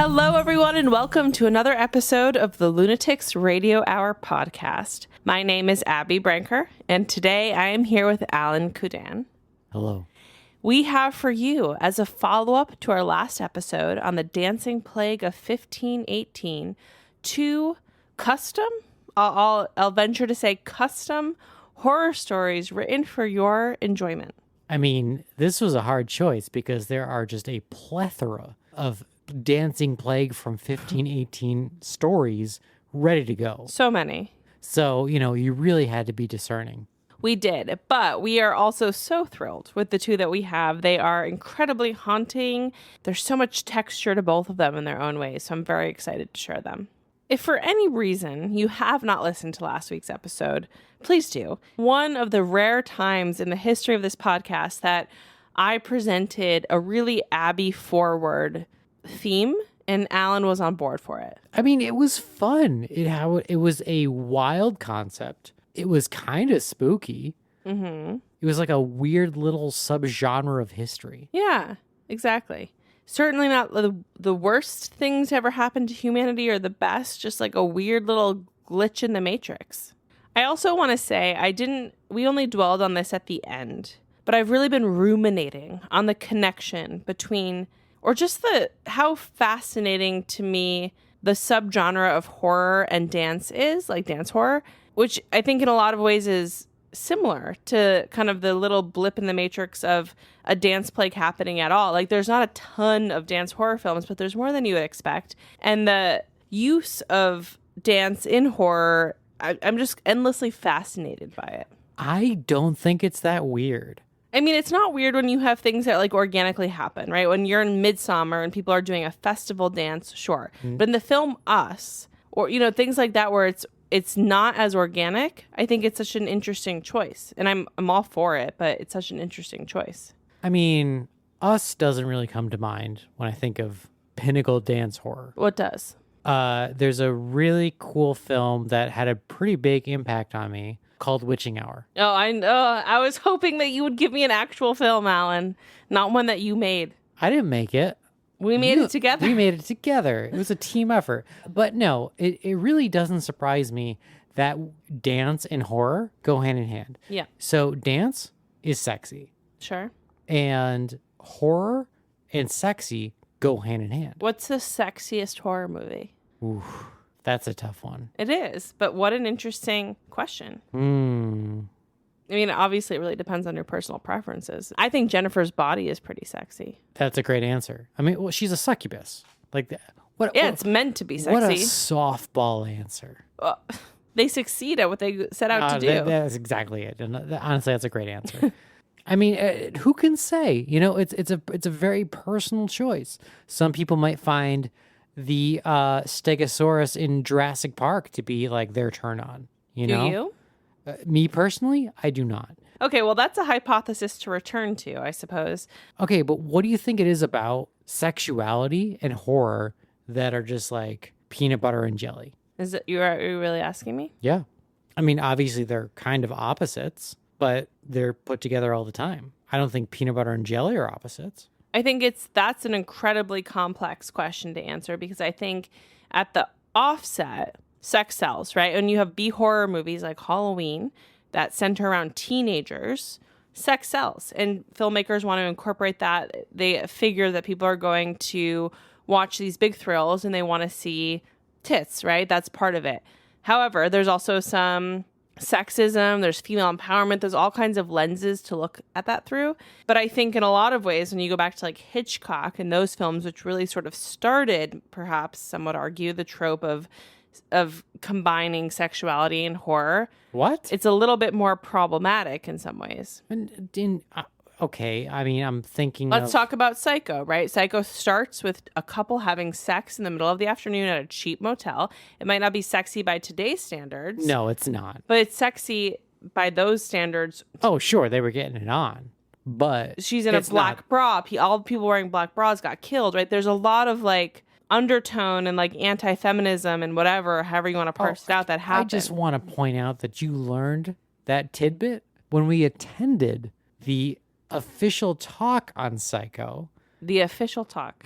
Hello, everyone, and welcome to another episode of the Lunatics Radio Hour podcast. My name is Abby Branker, and today I am here with Alan Kudan. Hello. We have for you, as a follow-up to our last episode on the dancing plague of 1518, two custom, I'll venture to say custom, horror stories written for your enjoyment. I mean, this was a hard choice because there are just a plethora of dancing plague from 1518 stories ready to go. So many. So, you really had to be discerning. We did, but we are also so thrilled with the two that we have. They are incredibly haunting. There's so much texture to both of them in their own ways, so I'm very excited to share them. If for any reason you have not listened to last week's episode, please do. One of the rare times in the history of this podcast that I presented a really Abby forward theme, and Alan was on board for it. I mean, it was fun. It was a wild concept. It was kind of spooky. Mm-hmm. It was like a weird little subgenre of history. Yeah, exactly. Certainly not the worst things to ever happen to humanity or the best, just like a weird little glitch in the matrix. I also want to say we only dwelled on this at the end, but I've really been ruminating on the connection between, or just how fascinating to me the subgenre of horror and dance is, like dance horror, which I think in a lot of ways is similar to kind of the little blip in the matrix of a dance plague happening at all. Like there's not a ton of dance horror films, but there's more than you would expect. And the use of dance in horror, I'm just endlessly fascinated by it. I don't think it's that weird. I mean, it's not weird when you have things that like organically happen, right? When you're in Midsummer and people are doing a festival dance, sure. Mm-hmm. But in the film Us, or, things like that where it's not as organic, I think it's such an interesting choice. And I'm all for it, but it's such an interesting choice. I mean, Us doesn't really come to mind when I think of pinnacle dance horror. What does? There's a really cool film that had a pretty big impact on me called Witching Hour. Oh, I know. I was hoping that you would give me an actual film, Alan, not one that you made. I didn't make it. We made it together. We made it together. It was a team effort. But no, it really doesn't surprise me that dance and horror go hand in hand. Yeah. So dance is sexy. Sure. And horror and sexy go hand in hand. What's the sexiest horror movie? Ooh, that's a tough one. It is, but what an interesting question. I mean, obviously, it really depends on your personal preferences. I think Jennifer's Body is pretty sexy. That's a great answer. I mean, well, she's a succubus. Like that. It's meant to be sexy. What a softball answer. They succeed at what they set out to do. That's exactly it. And honestly, that's a great answer. I mean, who can say? It's a very personal choice. Some people might find the Stegosaurus in Jurassic Park to be like their turn on. Do you? Me personally, I do not. Okay, well, that's a hypothesis to return to, I suppose. Okay, but what do you think it is about sexuality and horror that are just like peanut butter and jelly? Are you really asking me? Yeah. I mean, obviously they're kind of opposites, but they're put together all the time. I don't think peanut butter and jelly are opposites. I think that's an incredibly complex question to answer because I think at the offset, sex sells, right? And you have B-horror movies like Halloween that center around teenagers, sex sells. And filmmakers want to incorporate that. They figure that people are going to watch these big thrills and they want to see tits, right? That's part of it. However, there's also some sexism, there's female empowerment, there's all kinds of lenses to look at that through. But I think in a lot of ways, when you go back to like Hitchcock and those films, which really sort of started, perhaps some would argue, the trope of combining sexuality and horror. What? It's a little bit more problematic in some ways. Okay, I mean, I'm thinking Let's talk about Psycho, right? Psycho starts with a couple having sex in the middle of the afternoon at a cheap motel. It might not be sexy by today's standards. No, it's not. But it's sexy by those standards. Oh, sure, they were getting it on. But she's in a black bra. All the people wearing black bras got killed, right? There's a lot of like undertone and like anti-feminism and whatever, however you want to parse it out, that happened. I just want to point out that you learned that tidbit when we attended the official talk on Psycho. The official talk.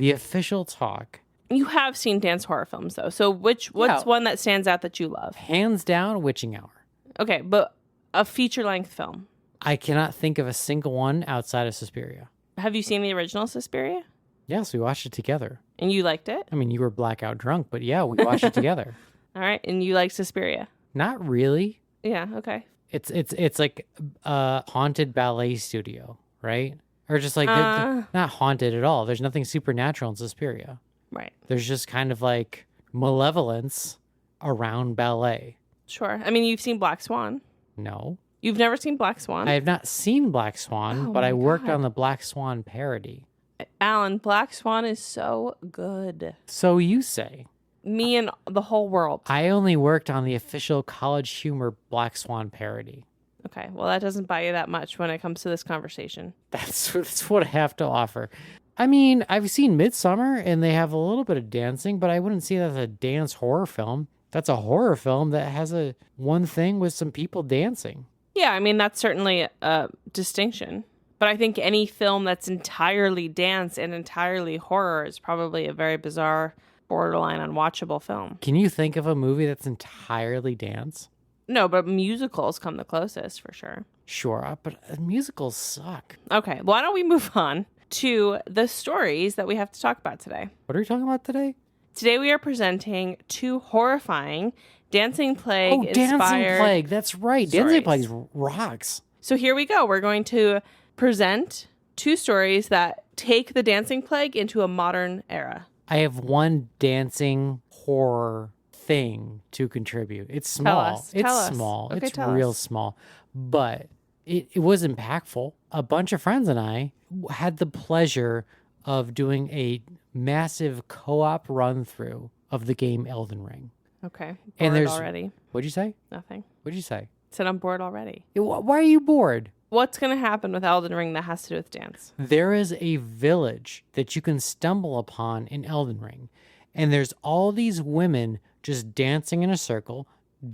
You have seen dance horror films, though. So what's one that stands out that you love? Hands down, Witching Hour. Okay, but a feature-length film. I cannot think of a single one outside of Suspiria. Have you seen the original Suspiria? Yes, we watched it together. And you liked it? I mean, you were blackout drunk, but yeah, we watched it together. All right, and you liked Suspiria? Not really. Yeah, okay. It's like a haunted ballet studio, right? Or just like not haunted at all. There's nothing supernatural in Suspiria. Right. There's just kind of like malevolence around ballet. Sure. I mean, you've seen Black Swan. No. You've never seen Black Swan? I have not seen Black Swan, but I worked God. on the Black Swan parody. Alan, Black Swan is so good. So you say. Me and the whole world. I only worked on the official College Humor Black Swan parody. Okay, well, that doesn't buy you that much when it comes to this conversation. That's what I have to offer. I mean, I've seen Midsummer, and they have a little bit of dancing, but I wouldn't see that as a dance horror film. That's a horror film that has one thing with some people dancing. Yeah, I mean, that's certainly a distinction. But I think any film that's entirely dance and entirely horror is probably a very bizarre, borderline unwatchable film. Can you think of a movie that's entirely dance? No, but musicals come the closest for sure. Sure, but musicals suck. Okay, why don't we move on to the stories that we have to talk about today? What are we talking about today? Today we are presenting two horrifying Dancing Plague Dancing inspired Plague. That's right. stories. Dancing Plague rocks. So here we go. We're going to present two stories that take the Dancing Plague into a modern era. I have one dancing horror thing to contribute. It's small. Tell us. Small. Okay, it's tell real us. small. But it was impactful. A bunch of friends and I had the pleasure of doing a massive co-op run-through of the game Elden Ring. Okay. Bored And there's already. What'd you say? Nothing. What'd you say? Said I'm bored already. Why are you bored? What's going to happen with Elden Ring that has to do with dance? There is a village that you can stumble upon in Elden Ring. And there's all these women just dancing in a circle,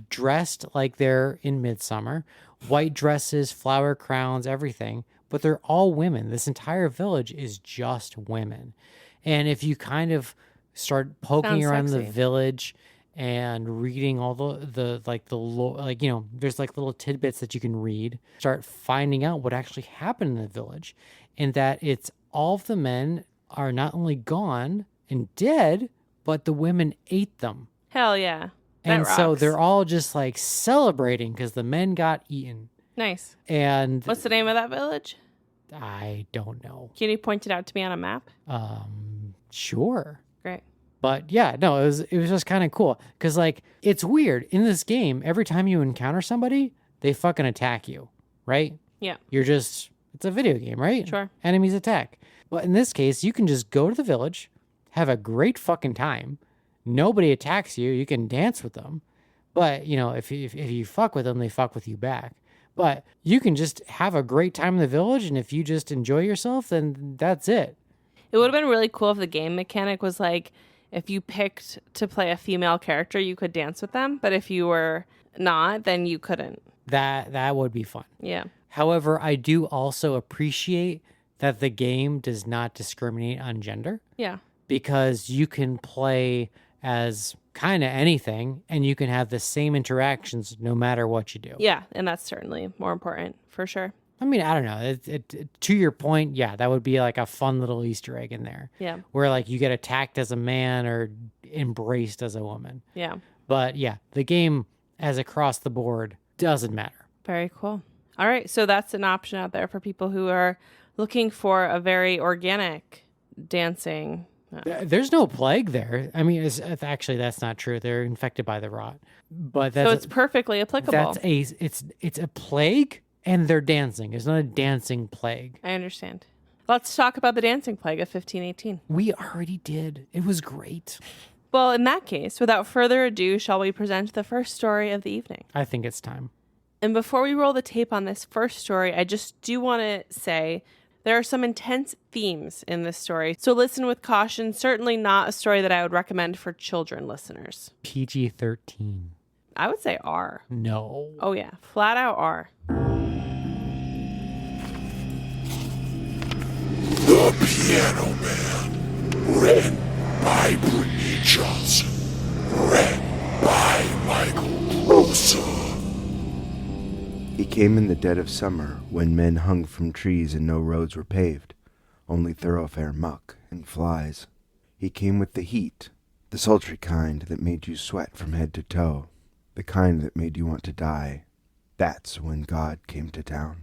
dressed like they're in Midsummer, white dresses, flower crowns, everything. But they're all women. This entire village is just women. And if you kind of start poking Sounds around the sexy. village and reading all there's like little tidbits that you can read, start finding out what actually happened in the village, and that it's all of the men are not only gone and dead, but the women ate them. Hell yeah. And That so rocks. they're all just like celebrating because the men got eaten. Nice. And What's the name of that village? I don't know. Can you point it out to me on a map? Sure. Great. But yeah, no, it was just kind of cool because like it's weird in this game. Every time you encounter somebody, they fucking attack you, right? Yeah. It's a video game, right? Sure. Enemies attack. But in this case, you can just go to the village, have a great fucking time. Nobody attacks you. You can dance with them. But, you know, if you fuck with them, they fuck with you back. But you can just have a great time in the village, and if you just enjoy yourself, then that's it. It would have been really cool if the game mechanic was like, if you picked to play a female character, you could dance with them. But if you were not, then you couldn't. That would be fun. Yeah. However, I do also appreciate that the game does not discriminate on gender, Yeah. because you can play as kind of anything and you can have the same interactions no matter what you do. Yeah. And that's certainly more important for sure. I mean, I don't know. To your point, yeah, that would be like a fun little Easter egg in there. Yeah. Where like you get attacked as a man or embraced as a woman. Yeah. But yeah, the game as across the board doesn't matter. Very cool. All right. So that's an option out there for people who are looking for a very organic dancing. There's no plague there. I mean, actually, that's not true. They're infected by the rot. But So it's perfectly applicable. It's a plague, and they're dancing. It's not a dancing plague. I understand. Let's talk about the dancing plague of 1518. We already did. It was great. Well, in that case, without further ado, shall we present the first story of the evening? I think it's time. And before we roll the tape on this first story, I just do want to say there are some intense themes in this story. So listen with caution. Certainly not a story that I would recommend for children listeners. PG-13. I would say R. No. Oh, yeah. Flat out R. The Piano Man, written by Birttany Johnson. Read by Michael Crosa. He came in the dead of summer, when men hung from trees and no roads were paved, only thoroughfare muck and flies. He came with the heat, the sultry kind that made you sweat from head to toe, the kind that made you want to die. That's when God came to town.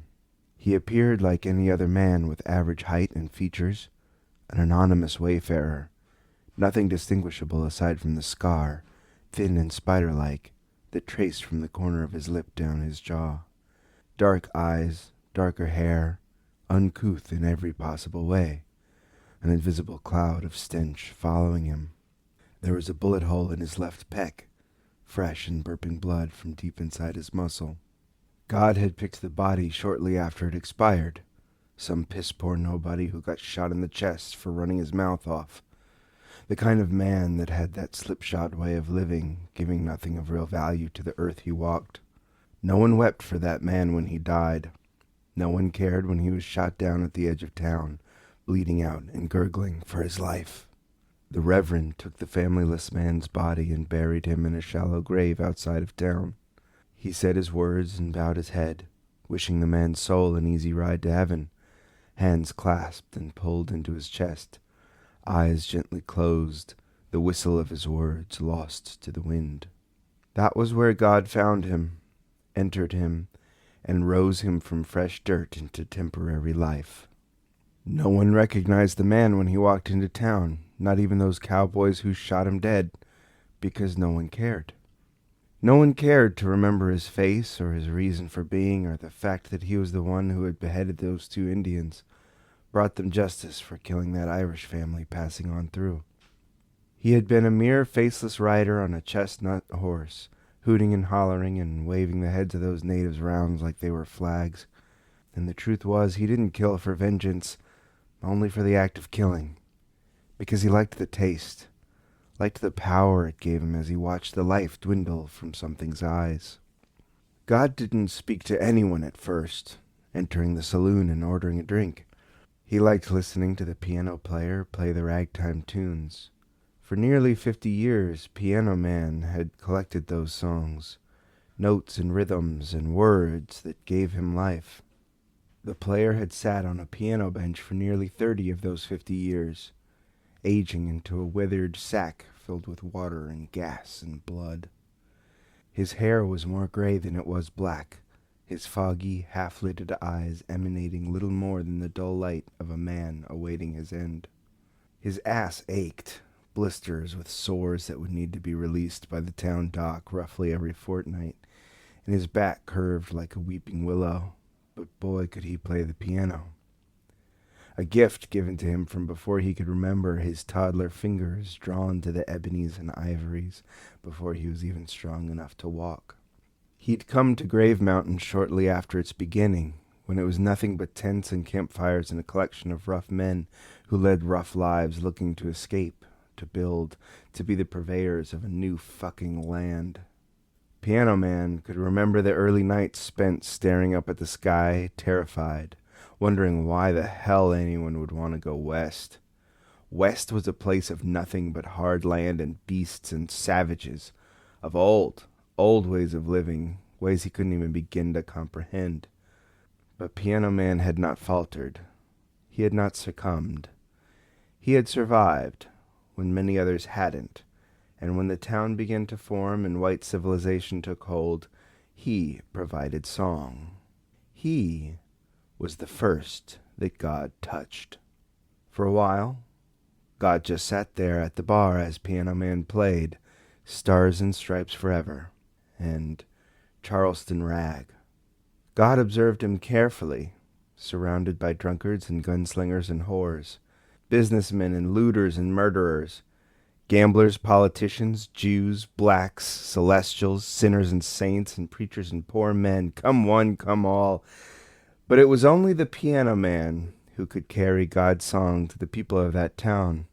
He appeared like any other man with average height and features, an anonymous wayfarer, nothing distinguishable aside from the scar, thin and spider-like, that traced from the corner of his lip down his jaw. Dark eyes, darker hair, uncouth in every possible way, an invisible cloud of stench following him. There was a bullet hole in his left pec, fresh and burping blood from deep inside his muscle. God had picked the body shortly after it expired, some piss-poor nobody who got shot in the chest for running his mouth off. The kind of man that had that slipshod way of living, giving nothing of real value to the earth he walked. No one wept for that man when he died. No one cared when he was shot down at the edge of town, bleeding out and gurgling for his life. The Reverend took the familyless man's body and buried him in a shallow grave outside of town. He said his words and bowed his head, wishing the man's soul an easy ride to heaven, hands clasped and pulled into his chest, eyes gently closed, the whistle of his words lost to the wind. That was where God found him, entered him, and rose him from fresh dirt into temporary life. No one recognized the man when he walked into town, not even those cowboys who shot him dead, because no one cared. No one cared to remember his face or his reason for being or the fact that he was the one who had beheaded those 2 Indians, brought them justice for killing that Irish family passing on through. He had been a mere faceless rider on a chestnut horse, hooting and hollering and waving the heads of those natives round like they were flags. And the truth was, he didn't kill for vengeance, only for the act of killing, because he liked the taste, liked the power it gave him as he watched the life dwindle from something's eyes. God didn't speak to anyone at first, entering the saloon and ordering a drink. He liked listening to the piano player play the ragtime tunes. For nearly 50 years, Paino Man had collected those songs, notes and rhythms and words that gave him life. The player had sat on a piano bench for nearly 30 of those 50 years, aging into a withered sack filled with water and gas and blood. His hair was more gray than it was black, his foggy, half-lidded eyes emanating little more than the dull light of a man awaiting his end. His ass ached, blisters with sores that would need to be released by the town dock roughly every fortnight, and his back curved like a weeping willow, but boy could he play the piano. A gift given to him from before he could remember, his toddler fingers drawn to the ebonies and ivories before he was even strong enough to walk. He'd come to Grave Mountain shortly after its beginning, when it was nothing but tents and campfires and a collection of rough men who led rough lives looking to escape, to build, to be the purveyors of a new fucking land. Paino Man could remember the early nights spent staring up at the sky, terrified, wondering why the hell anyone would want to go west. West was a place of nothing but hard land and beasts and savages, of old ways of living, ways he couldn't even begin to comprehend. But Paino Man had not faltered. He had not succumbed. He had survived, when many others hadn't, and when the town began to form and white civilization took hold, he provided song. He was the first that God touched. For a while, God just sat there at the bar as Paino Man played Stars and Stripes Forever and Charleston Rag. God observed him carefully, surrounded by drunkards and gunslingers and whores, businessmen and looters and murderers, gamblers, politicians, Jews, blacks, celestials, sinners and saints, and preachers and poor men, come one, come all. But it was only the Paino Man who could carry God's song to the people of that town.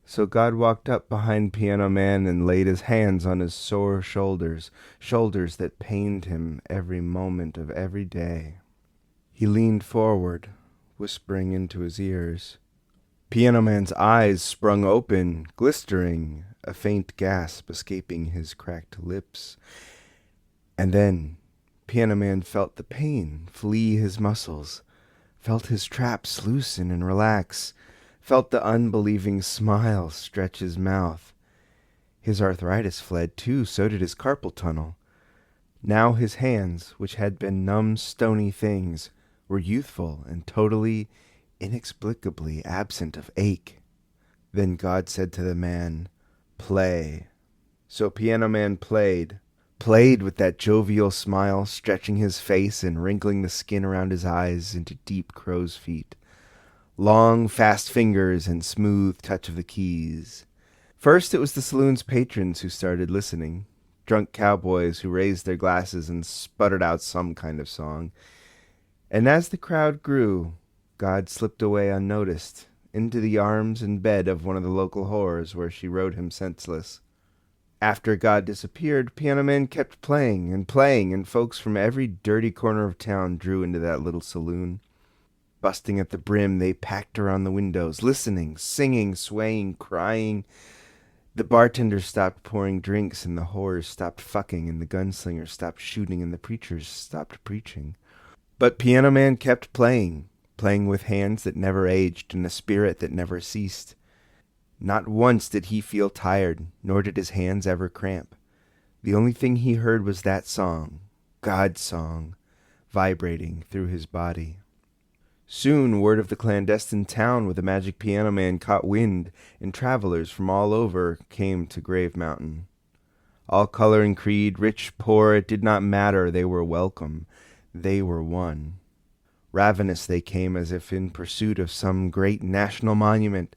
So God walked up behind Paino Man and laid his hands on his sore shoulders, shoulders that pained him every moment of every day. He leaned forward, whispering into his ears, Piano Man's eyes sprung open, glistering, a faint gasp escaping his cracked lips. And then Piano Man felt the pain flee his muscles, felt his traps loosen and relax, felt the unbelieving smile stretch his mouth. His arthritis fled too, so did his carpal tunnel. Now his hands, which had been numb, stony things, were youthful and totally, inexplicably absent of ache. Then God said to the man, "Play." So Piano Man played with that jovial smile, stretching his face and wrinkling the skin around his eyes into deep crow's feet. Long, fast fingers and smooth touch of the keys. First it was the saloon's patrons who started listening, drunk cowboys who raised their glasses and sputtered out some kind of song. And as the crowd grew, God slipped away unnoticed, into the arms and bed of one of the local whores where she rode him senseless. After God disappeared, Piano Man kept playing, and folks from every dirty corner of town drew into that little saloon. Busting at the brim, they packed around the windows, listening, singing, swaying, crying. The bartenders stopped pouring drinks, and the whores stopped fucking, and the gunslingers stopped shooting, and the preachers stopped preaching. But Piano Man kept playing with hands that never aged and a spirit that never ceased. Not once did he feel tired, nor did his hands ever cramp. The only thing he heard was that song, God's song, vibrating through his body. Soon word of the clandestine town where the magic Piano Man caught wind, and travelers from all over came to Grave Mountain. All color and creed, rich, poor, it did not matter, they were welcome. They were one. Ravenous they came as if in pursuit of some great national monument,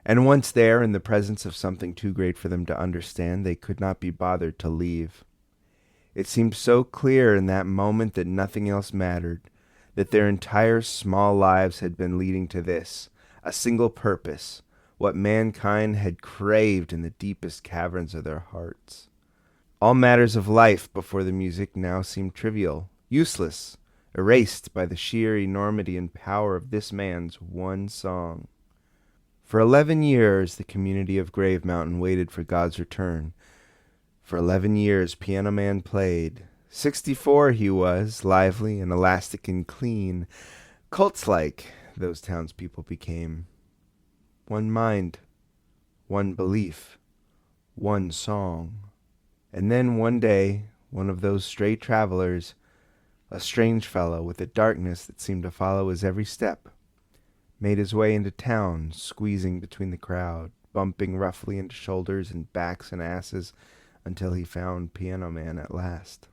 and once there, in the presence of something too great for them to understand, they could not be bothered to leave. It seemed so clear in that moment that nothing else mattered, that their entire small lives had been leading to this, a single purpose, what mankind had craved in the deepest caverns of their hearts. All matters of life before the music now seemed trivial, useless, erased by the sheer enormity and power of this man's one song. For 11 years, the community of Grave Mountain waited for God's return. For 11 years, Piano Man played. 64 he was, lively and elastic and clean. Cults-like, those townspeople became. One mind, one belief, one song. And then one day, one of those stray travelers, a strange fellow with a darkness that seemed to follow his every step, made his way into town, squeezing between the crowd, bumping roughly into shoulders and backs and asses, until he found Piano Man at last.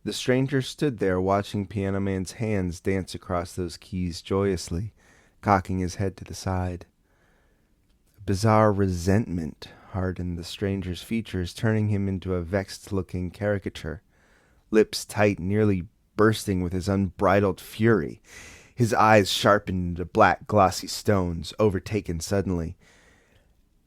The stranger stood there watching Piano Man's hands dance across those keys joyously, cocking his head to the side. A bizarre resentment hardened the stranger's features, turning him into a vexed-looking caricature, lips tight, nearly bursting with his unbridled fury. His eyes sharpened into black, glossy stones, overtaken suddenly.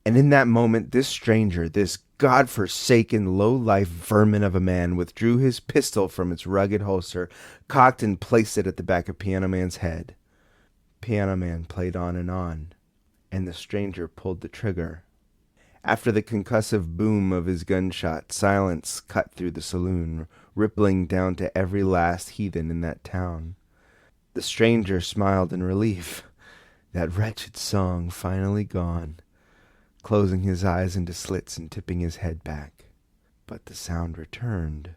And in that moment, this stranger, this God-forsaken, low-life vermin of a man, withdrew his pistol from its rugged holster, cocked and placed it at the back of Piano Man's head. Piano Man played on, and the stranger pulled the trigger. After the concussive boom of his gunshot, silence cut through the saloon, rippling down to every last heathen in that town. The stranger smiled in relief. That wretched song finally gone, closing his eyes into slits and tipping his head back. But the sound returned.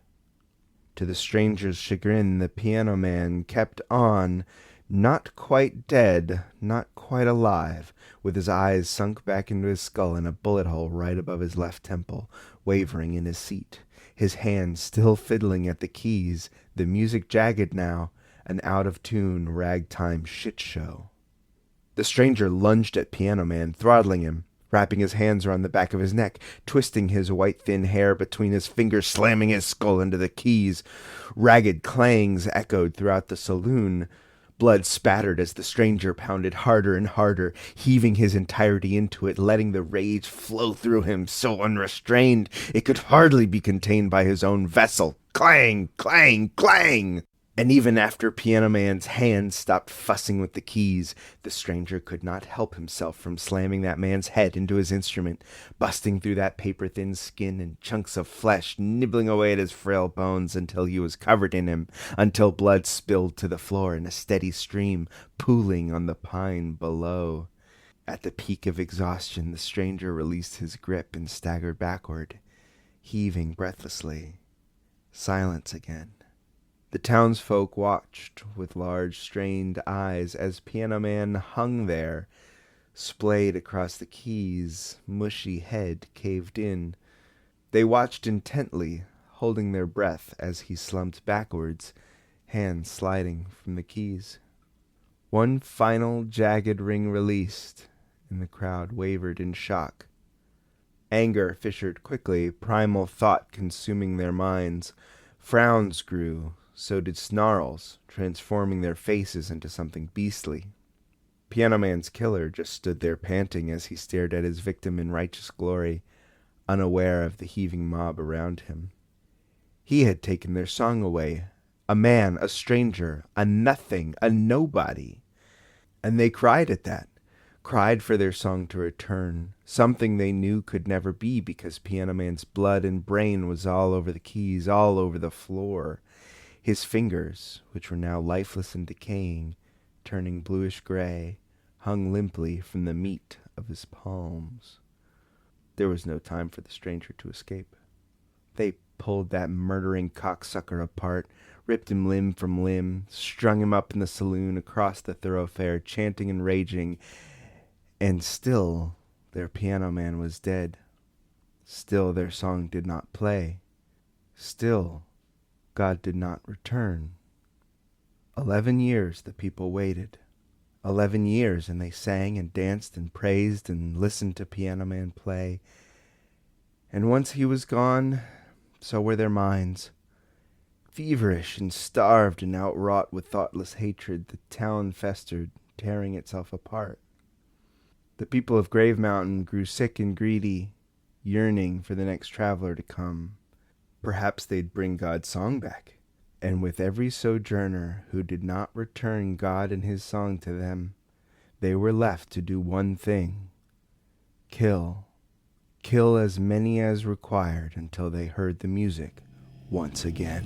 To the stranger's chagrin, the Piano Man kept on, not quite dead, not quite alive, with his eyes sunk back into his skull and a bullet hole right above his left temple, wavering in his seat, his hands still fiddling at the keys, the music jagged now, an out-of-tune ragtime shit-show. The stranger lunged at Piano Man, throttling him, wrapping his hands around the back of his neck, twisting his white thin hair between his fingers, slamming his skull into the keys. Ragged clangs echoed throughout the saloon. Blood spattered as the stranger pounded harder and harder, heaving his entirety into it, letting the rage flow through him so unrestrained it could hardly be contained by his own vessel. Clang, clang, clang! And even after Piano Man's hands stopped fussing with the keys, the stranger could not help himself from slamming that man's head into his instrument, busting through that paper-thin skin and chunks of flesh, nibbling away at his frail bones until he was covered in him, until blood spilled to the floor in a steady stream, pooling on the pine below. At the peak of exhaustion, the stranger released his grip and staggered backward, heaving breathlessly. Silence again. The townsfolk watched with large, strained eyes as Piano Man hung there, splayed across the keys, mushy head caved in. They watched intently, holding their breath as he slumped backwards, hands sliding from the keys. One final jagged ring released, and the crowd wavered in shock. Anger fissured quickly, primal thought consuming their minds. Frowns grew, so did snarls, transforming their faces into something beastly. Piano Man's killer just stood there panting as he stared at his victim in righteous glory, unaware of the heaving mob around him. He had taken their song away. A man, a stranger, a nothing, a nobody. And they cried at that, cried for their song to return, something they knew could never be because Piano Man's blood and brain was all over the keys, all over the floor. His fingers, which were now lifeless and decaying, turning bluish-gray, hung limply from the meat of his palms. There was no time for the stranger to escape. They pulled that murdering cocksucker apart, ripped him limb from limb, strung him up in the saloon across the thoroughfare, chanting and raging, and still their Piano Man was dead. Still their song did not play. Still God did not return. 11 years the people waited. 11 years, and they sang and danced and praised and listened to Piano Man play. And once he was gone, so were their minds. Feverish and starved and outwrought with thoughtless hatred, the town festered, tearing itself apart. The people of Grave Mountain grew sick and greedy, yearning for the next traveler to come. Perhaps they'd bring God's song back. And with every sojourner who did not return God and his song to them, they were left to do one thing: kill. Kill as many as required until they heard the music once again.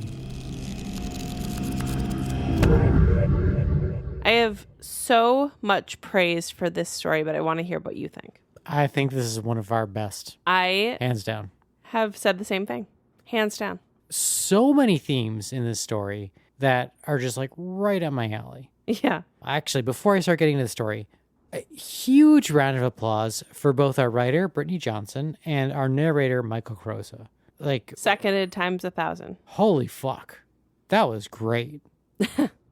I have so much praise for this story, but I want to hear what you think. I think this is one of our best, I hands down. have said the same thing. Hands down. So many themes in this story that are just like right up my alley. Yeah. Actually, before I start getting into the story, a huge round of applause for both our writer, Brittany Johnson, and our narrator, Michael Crosa. Like, Seconded times 1,000. holy fuck. That was great.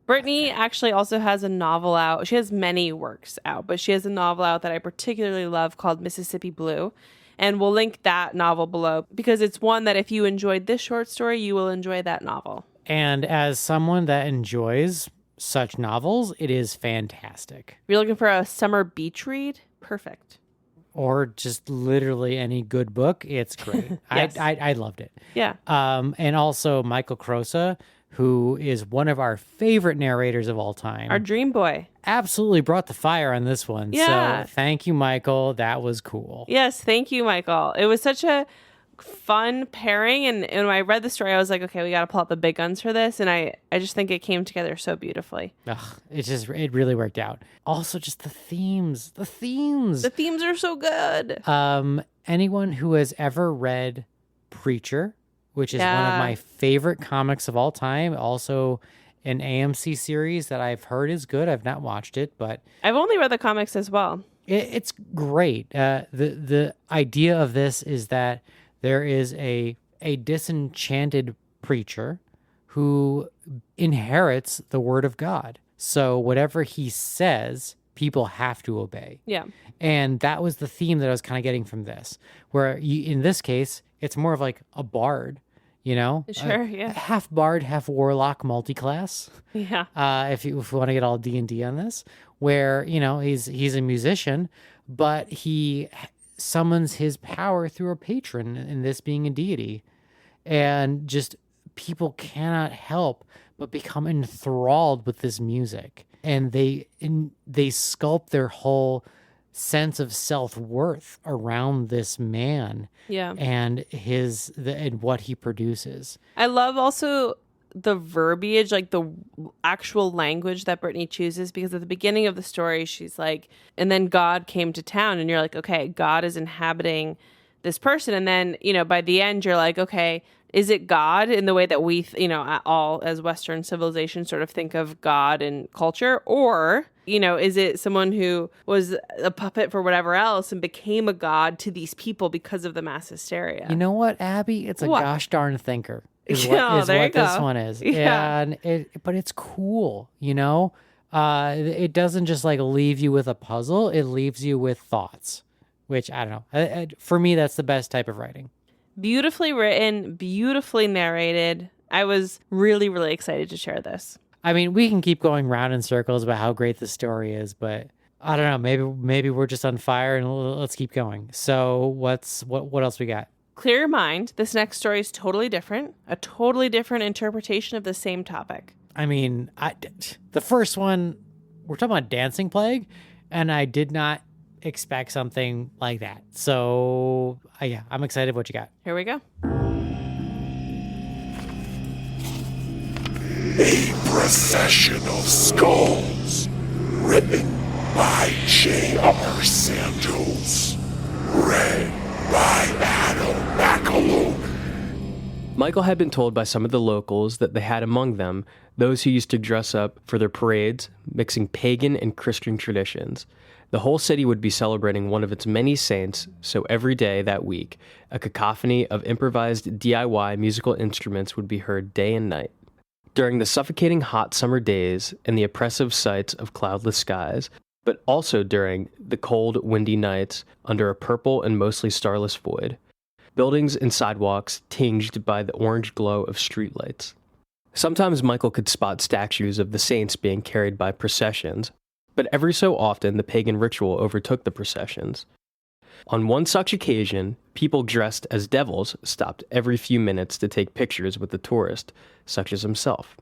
Brittany actually also has a novel out. She has many works out, but she has a novel out that I particularly love called Mississippi Blue. And we'll link that novel below because it's one that if you enjoyed this short story, you will enjoy that novel. And as someone that enjoys such novels, it is fantastic. If you're looking for a summer beach read, perfect. Or just literally any good book, it's great. Yes. I loved it. Yeah. And also Michael Crosa, who is one of our favorite narrators of all time. Our dream boy. Absolutely brought the fire on this one. Yeah. So thank you, Michael. That was cool. Yes, thank you, Michael. It was such a fun pairing. And when I read the story, I was like, okay, we got to pull out the big guns for this. And I just think it came together so beautifully. Ugh, it really worked out. Also, just the themes. The themes are so good. Anyone who has ever read Preacher, which is one of my favorite comics of all time, also an AMC series that I've heard is good. I've not watched it, but I've only read the comics as well. it's great. The idea of this is that there is a disenchanted preacher who inherits the word of God. So whatever he says, people have to obey. Yeah. And that was the theme that I was kind of getting from this, where in this case, it's more of like a bard, you know? Sure, yeah. Half bard, half warlock, multi-class. Yeah. If you want to get all D&D on this, where, you know, he's a musician, but he summons his power through a patron, and this being a deity. And just people cannot help but become enthralled with this music. And they sculpt their whole sense of self-worth around this man Yeah. and and what he produces. I love also the verbiage, like the actual language that Brittany chooses, because at the beginning of the story, she's like, and then God came to town, and you're like, okay, God is inhabiting this person. And then, by the end, you're like, okay, is it God in the way that we, all as Western civilization sort of think of God and culture? Or, is it someone who was a puppet for whatever else and became a god to these people because of the mass hysteria? You know what, Abby? It's a What? gosh darn thinker. Is Yeah, what there you this go. one is. Yeah. But it's cool, It doesn't just like leave you with a puzzle. It leaves you with thoughts, which I don't know. For me, that's the best type of writing. Beautifully written, beautifully narrated. I was really, really excited to share this. I mean, we can keep going round in circles about how great the story is, but I don't know. Maybe we're just on fire, and let's keep going. So what else we got? Clear your mind. This next story is totally different. A totally different interpretation of the same topic. I mean, the first one, we're talking about Dancing Plague, and I did not expect something like that. So, yeah, I'm excited what you got. Here we go. A Procession of Skulls, written by JR Santos, read by Adam McAlonie. Michael had been told by some of the locals that they had among them those who used to dress up for their parades, mixing pagan and Christian traditions. The whole city would be celebrating one of its many saints, so every day that week, a cacophony of improvised DIY musical instruments would be heard day and night. During the suffocating hot summer days and the oppressive sights of cloudless skies, but also during the cold, windy nights under a purple and mostly starless void. Buildings and sidewalks tinged by the orange glow of streetlights. Sometimes Michael could spot statues of the saints being carried by processions, but every so often the pagan ritual overtook the processions. On one such occasion, people dressed as devils stopped every few minutes to take pictures with the tourist, such as himself.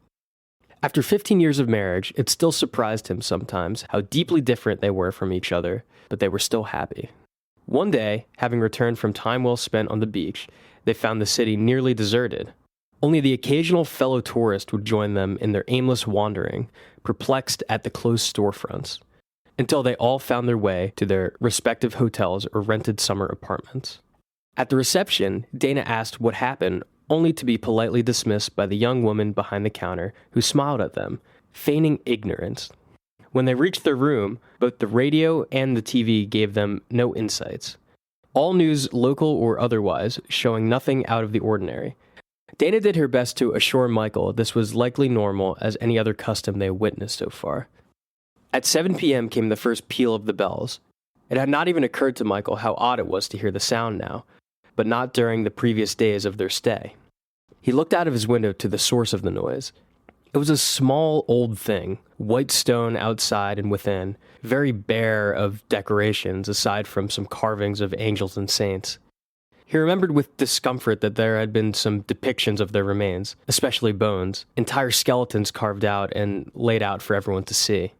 After 15 years of marriage, it still surprised him sometimes how deeply different they were from each other, but they were still happy. One day, having returned from time well spent on the beach, they found the city nearly deserted. Only the occasional fellow tourist would join them in their aimless wandering, perplexed at the closed storefronts, until they all found their way to their respective hotels or rented summer apartments. At the reception, Dana asked what happened, only to be politely dismissed by the young woman behind the counter, who smiled at them, feigning ignorance. When they reached their room, both the radio and the TV gave them no insights. All news, local or otherwise, showing nothing out of the ordinary. Dana did her best to assure Michael this was likely normal as any other custom they witnessed so far. At 7 p.m. came the first peal of the bells. It had not even occurred to Michael how odd it was to hear the sound now, but not during the previous days of their stay. He looked out of his window to the source of the noise. It was a small old thing, white stone outside and within, very bare of decorations aside from some carvings of angels and saints. He remembered with discomfort that there had been some depictions of their remains, especially bones, entire skeletons carved out and laid out for everyone to see.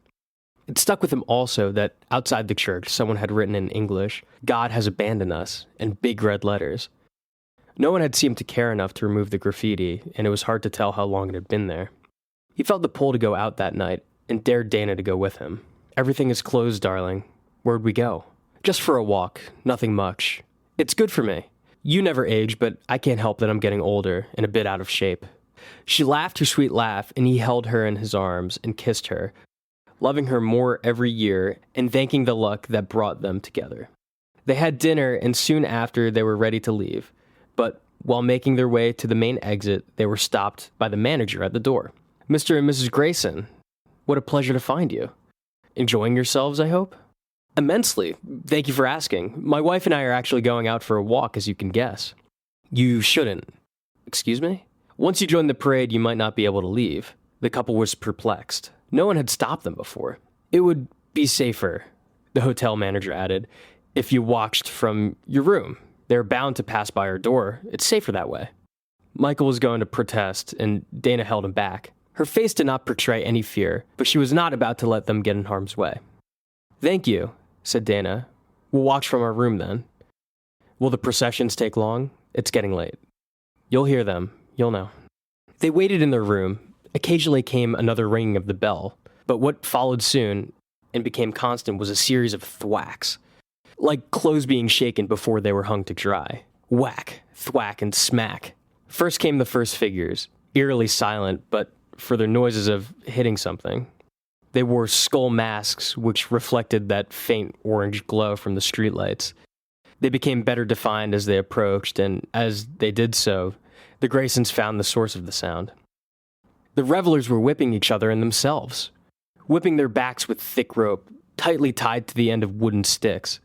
It stuck with him also that outside the church someone had written in English, "God has abandoned us," in big red letters. No one had seemed to care enough to remove the graffiti, and it was hard to tell how long it had been there. He felt the pull to go out that night, and dared Dana to go with him. "Everything is closed, darling. Where'd we go?" "Just for a walk. Nothing much. It's good for me. You never age, but I can't help that I'm getting older and a bit out of shape." She laughed her sweet laugh, and he held her in his arms and kissed her, loving her more every year and thanking the luck that brought them together. They had dinner, and soon after they were ready to leave. But while making their way to the main exit, they were stopped by the manager at the door. "Mr. and Mrs. Grayson, what a pleasure to find you. Enjoying yourselves, I hope?" "Immensely. Thank you for asking. My wife and I are actually going out for a walk, as you can guess." "You shouldn't." "Excuse me?" "Once you join the parade, you might not be able to leave." The couple was perplexed. No one had stopped them before. "It would be safer," the hotel manager added, "if you watched from your room. They're bound to pass by our door. It's safer that way." Michael was going to protest, and Dana held him back. Her face did not portray any fear, but she was not about to let them get in harm's way. "Thank you," said Dana. "We'll watch from our room then." "Will the processions take long? It's getting late." "You'll hear them. You'll know." They waited in their room. Occasionally came another ringing of the bell, but what followed soon and became constant was a series of thwacks, like clothes being shaken before they were hung to dry. Whack, thwack, and smack. First came the first figures, eerily silent, but for their noises of hitting something. They wore skull masks, which reflected that faint orange glow from the streetlights. They became better defined as they approached, and as they did so, the Graysons found the source of the sound. The revelers were whipping each other and themselves, whipping their backs with thick rope, tightly tied to the end of wooden sticks.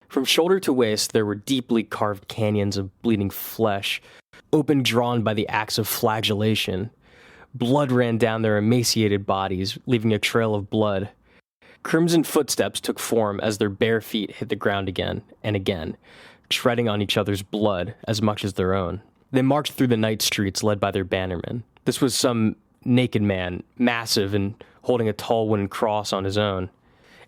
From shoulder to waist, there were deeply carved canyons of bleeding flesh, open drawn by the axe of flagellation. Blood ran down their emaciated bodies, leaving a trail of blood. Crimson footsteps took form as their bare feet hit the ground again and again, treading on each other's blood as much as their own. They marched through the night streets led by their bannerman. This was some naked man, massive and holding a tall wooden cross on his own.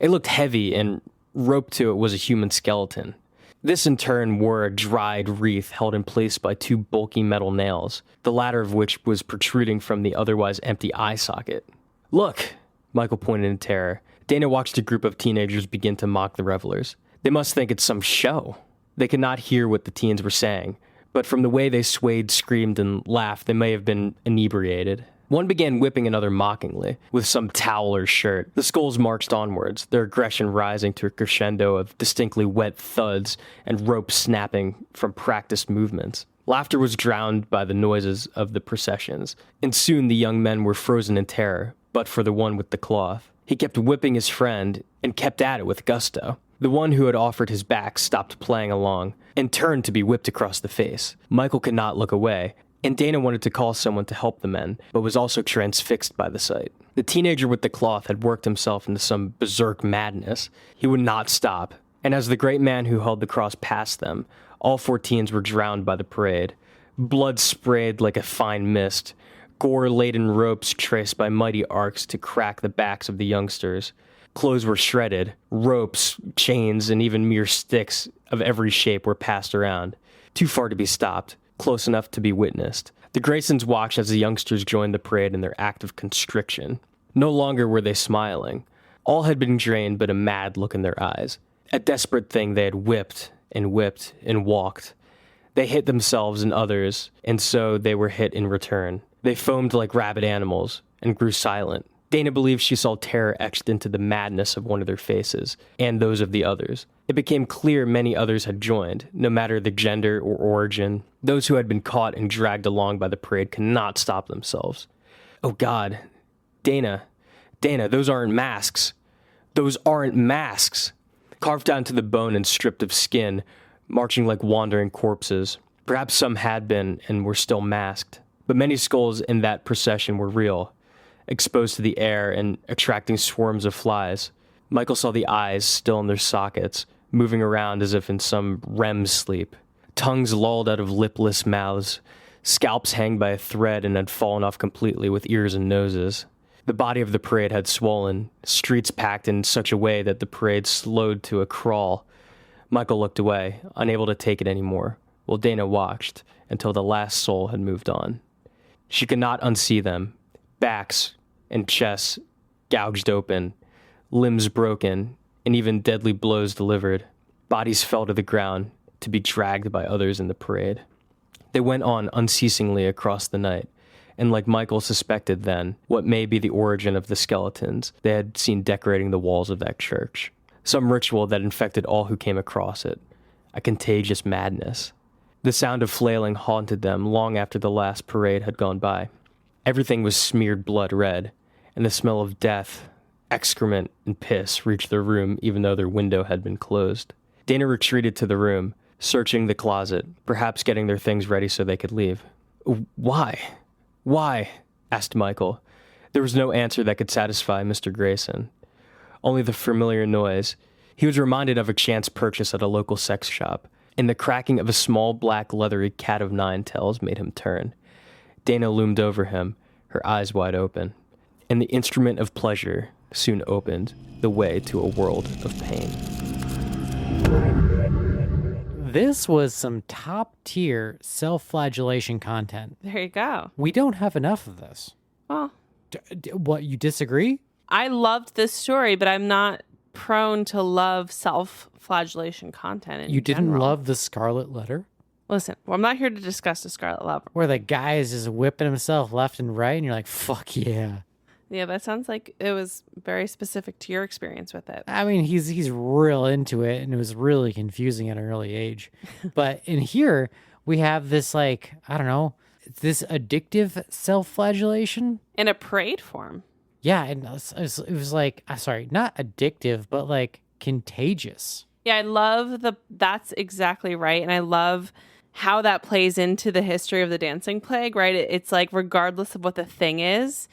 It looked heavy, and roped to it was a human skeleton. This in turn wore a dried wreath held in place by two bulky metal nails, the latter of which was protruding from the otherwise empty eye socket. "Look!" Michael pointed in terror. Dana watched a group of teenagers begin to mock the revelers. They must think it's some show. They could not hear what the teens were saying, but from the way they swayed, screamed, and laughed, they may have been inebriated. One began whipping another mockingly, with some towel or shirt. The skulls marched onwards, their aggression rising to a crescendo of distinctly wet thuds and rope snapping from practiced movements. Laughter was drowned by the noises of the processions, and soon the young men were frozen in terror, but for the one with the cloth. He kept whipping his friend, and kept at it with gusto. The one who had offered his back stopped playing along, and turned to be whipped across the face. Michael could not look away, and Dana wanted to call someone to help the men, but was also transfixed by the sight. The teenager with the cloth had worked himself into some berserk madness. He would not stop, and as the great man who held the cross passed them, all 4 teens were drowned by the parade. Blood sprayed like a fine mist, gore-laden ropes traced by mighty arcs to crack the backs of the youngsters. Clothes were shredded, ropes, chains, and even mere sticks of every shape were passed around. Too far to be stopped, close enough to be witnessed. The Graysons watched as the youngsters joined the parade in their act of constriction. No longer were they smiling. All had been drained but a mad look in their eyes. A desperate thing they had whipped and walked. They hit themselves and others, and so they were hit in return. They foamed like rabid animals and grew silent. Dana believed she saw terror etched into the madness of one of their faces, and those of the others. It became clear many others had joined, no matter the gender or origin. Those who had been caught and dragged along by the parade could not stop themselves. "Oh God, Dana, those aren't masks. Those aren't masks." Carved down to the bone and stripped of skin, marching like wandering corpses. Perhaps some had been and were still masked, but many skulls in that procession were real, exposed to the air and attracting swarms of flies. Michael saw the eyes still in their sockets, moving around as if in some REM sleep. Tongues lolled out of lipless mouths, scalps hang by a thread and had fallen off completely with ears and noses. The body of the parade had swollen, streets packed in such a way that the parade slowed to a crawl. Michael looked away, unable to take it anymore, while Dana watched until the last soul had moved on. She could not unsee them. Backs and chests gouged open, limbs broken, and even deadly blows delivered. Bodies fell to the ground to be dragged by others in the parade. They went on unceasingly across the night, and like Michael suspected then, what may be the origin of the skeletons they had seen decorating the walls of that church. Some ritual that infected all who came across it. A contagious madness. The sound of flailing haunted them long after the last parade had gone by. Everything was smeared blood red, and the smell of death, excrement, and piss reached their room even though their window had been closed. Dana retreated to the room, searching the closet, perhaps getting their things ready so they could leave. "Why? Why?" asked Michael. There was no answer that could satisfy Mr. Grayson. Only the familiar noise. He was reminded of a chance purchase at a local sex shop, and the cracking of a small black leathery cat of nine tails made him turn. Dana loomed over him, her eyes wide open, and the instrument of pleasure soon opened the way to a world of pain. This was some top-tier self-flagellation content. There you go. We don't have enough of this. Well, What, you disagree? I loved this story, but I'm not prone to love self-flagellation content in You didn't general. love the Scarlet Letter? Listen, well, I'm not here to discuss the Scarlet Letter. Where the guy is just whipping himself left and right, and you're like, fuck yeah. Yeah, that sounds like it was very specific to your experience with it. I mean, he's real into it, and it was really confusing at an early age. But in here, we have this, like, I don't know, this addictive self-flagellation. In a parade form. Yeah, and it was like, sorry, not addictive, but like contagious. Yeah, I love that's exactly right. And I love how that plays into the history of the dancing plague, right? It's like, regardless of what the thing is,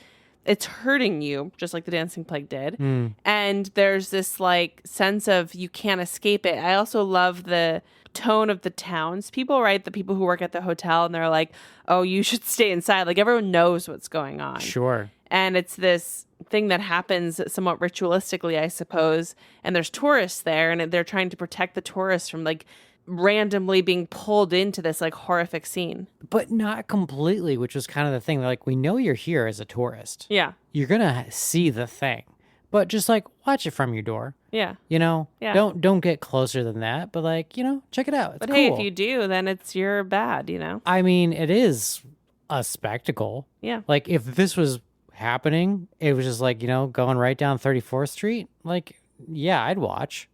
it's hurting you, just like the dancing plague did. And there's this like sense of you can't escape it. I also love the tone of the townspeople, right? The people who work at the hotel, and they're like, oh, you should stay inside. Like, everyone knows what's going on. Sure. And it's this thing that happens somewhat ritualistically, I suppose. And there's tourists there, and they're trying to protect the tourists from like randomly being pulled into this like horrific scene. But not completely, which was kind of the thing. Like, we know you're here as a tourist. Yeah. You're going to see the thing. But just like watch it from your door. Yeah. You know? Yeah. Don't get closer than that, but like, you know, check it out. It's But cool. hey, if you do, then you're bad, you know? I mean, it is a spectacle. Yeah. Like, if this was happening, it was just like, you know, going right down 34th Street, like, yeah, I'd watch.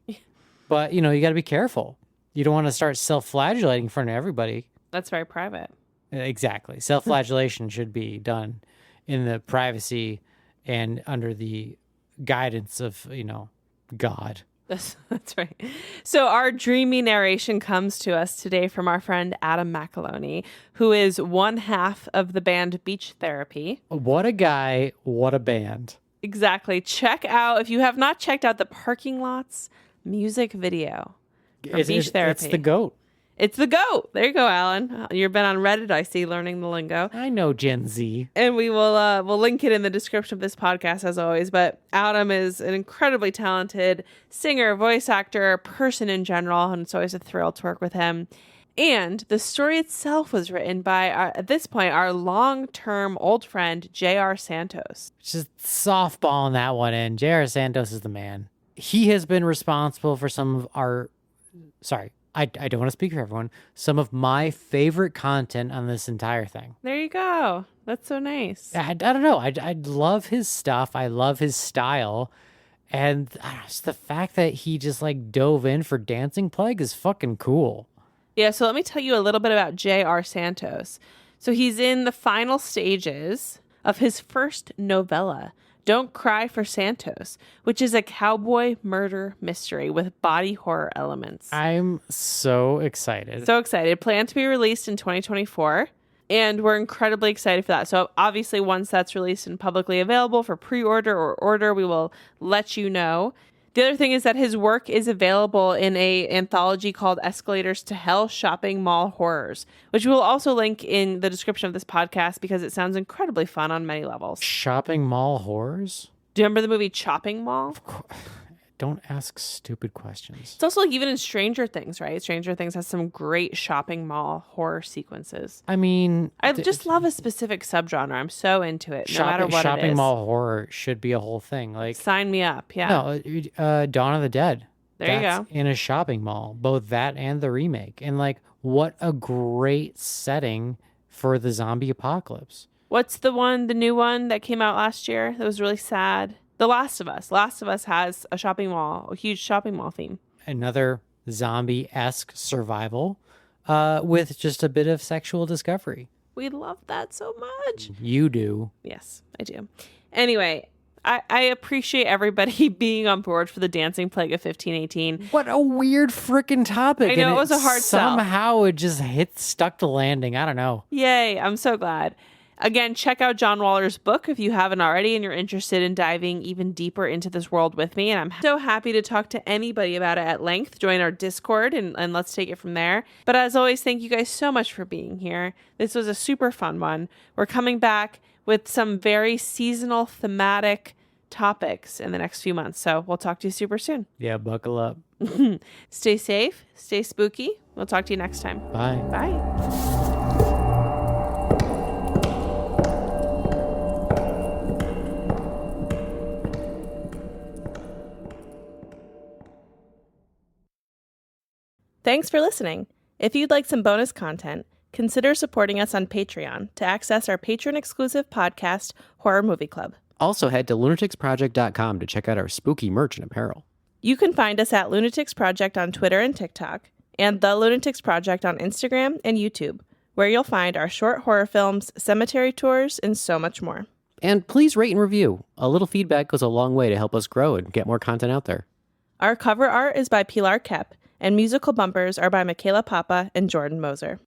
But, you know, you got to be careful. You don't want to start self-flagellating in front of everybody. That's very private. Exactly. Self-flagellation should be done in the privacy and under the guidance of, you know, God. That's right. So our dreamy narration comes to us today from our friend Adam McAlonie, who is one half of the band Beach Therapy. What a guy, what a band. Exactly. Check out, if you have not checked out the Parking Lots music video for Beach Therapy. It's the GOAT. It's the GOAT. There you go, Alan. You've been on Reddit, I see, learning the lingo. I know Gen Z. And we will we'll link it in the description of this podcast, as always. But Adam is an incredibly talented singer, voice actor, person in general, and it's always a thrill to work with him. And the story itself was written by, at this point, our long-term old friend, JR Santos. Just softballing that one in. JR Santos is the man. He has been responsible for some of our... Sorry, I don't want to speak for everyone. Some of my favorite content on this entire thing. There you go. That's so nice. I don't know. I love his stuff. I love his style. And just the fact that he just like dove in for Dancing Plague is fucking cool. Yeah, so let me tell you a little bit about JR Santos. So he's in the final stages of his first novella, Don't Cry for Santos, which is a cowboy murder mystery with body horror elements. I'm so excited. So excited. Planned to be released in 2024. And we're incredibly excited for that. So obviously, once that's released and publicly available for pre-order or order, we will let you know. The other thing is that his work is available in a anthology called Escalators to Hell: Shopping Mall Horrors, which we will also link in the description of this podcast because it sounds incredibly fun on many levels. Shopping mall horrors? Do you remember the movie Chopping Mall? Don't ask stupid questions. It's also like even in Stranger Things, right? Stranger Things has some great shopping mall horror sequences. I mean... I just love a specific subgenre. I'm so into it, no matter what it shopping is. mall horror should be a whole thing. Like, Sign me up, yeah. No, Dawn of the Dead. There you That's go. in a shopping mall, both that and the remake. And like, what a great setting for the zombie apocalypse. What's the new one that came out last year that was really sad? The Last of Us. Last of Us has a shopping mall, a huge shopping mall theme. Another zombie-esque survival with just a bit of sexual discovery. We love that so much. You do. Yes, I do. Anyway, I appreciate everybody being on board for the Dancing Plague of 1518. What a weird freaking topic. I know, and it was a hard sell. somehow it just stuck the landing. I don't know. Yay, I'm so glad. Again, check out John Waller's book if you haven't already and you're interested in diving even deeper into this world with me. And I'm so happy to talk to anybody about it at length. Join our Discord and let's take it from there. But as always, thank you guys so much for being here. This was a super fun one. We're coming back with some very seasonal thematic topics in the next few months. So we'll talk to you super soon. Yeah, buckle up. Stay safe, stay spooky. We'll talk to you next time. Bye. Bye. Thanks for listening. If you'd like some bonus content, consider supporting us on Patreon to access our patron-exclusive podcast, Horror Movie Club. Also, head to lunaticsproject.com to check out our spooky merch and apparel. You can find us at Lunatics Project on Twitter and TikTok, and The Lunatics Project on Instagram and YouTube, where you'll find our short horror films, cemetery tours, and so much more. And please rate and review. A little feedback goes a long way to help us grow and get more content out there. Our cover art is by Pilar Kep, and musical bumpers are by Michaela Papa and Jordan Moser.